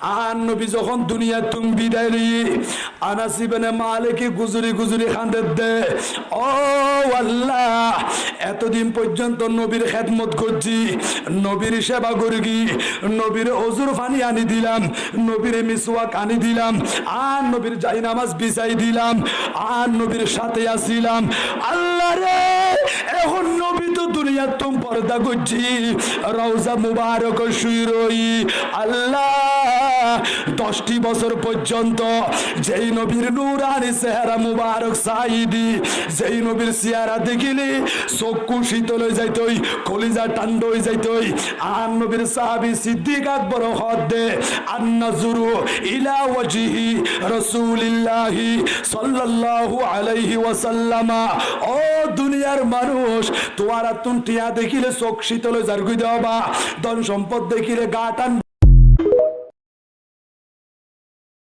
আর নবী যখন দুনিয়া তুম বিদায় নিয়ে আনাস ইবনে মালিক গুজরি গুজরি খান্দে দে, ও আল্লাহ এতদিন পর্যন্ত নবীর খেদমত করছি, নবীর সেবা করি, নবীর ওজুর পানি আনি দিলাম, নবীর মিসওয়াক আনি দিলাম, আর নবীর জায়নামাজ বিছাই দিলাম, আর নবীর সাথে আসিলাম। আল্লাহ রে, এখন নবী তো দুনিয়া তুম পর্দা করছি, রওজা মুবারক শুই রই। আল্লাহ 10টি বছর পর্যন্ত যেই নবীর নূরানি চেহারা মুবারক সাইদি, যেই নবীর চেহারা দেখিলে চক্ষু শীতল হয়ে যাইতই, কলিজা ঠান্ডা হয়ে যাইতই। আর নবীর সাহাবী সিদ্দিক আকবর হদ্দে আন-নাজরু ইলা ওয়াজহি রাসূলিল্লাহি সাল্লাল্লাহু আলাইহি ওয়াসাল্লাম। ও দুনিয়ার মানুষ, তোমার তুন টিয়া দেখিলে চোখ শীতল হয়ে যার কই দেওয়া, ধন সম্পদ দেখিলে গা টান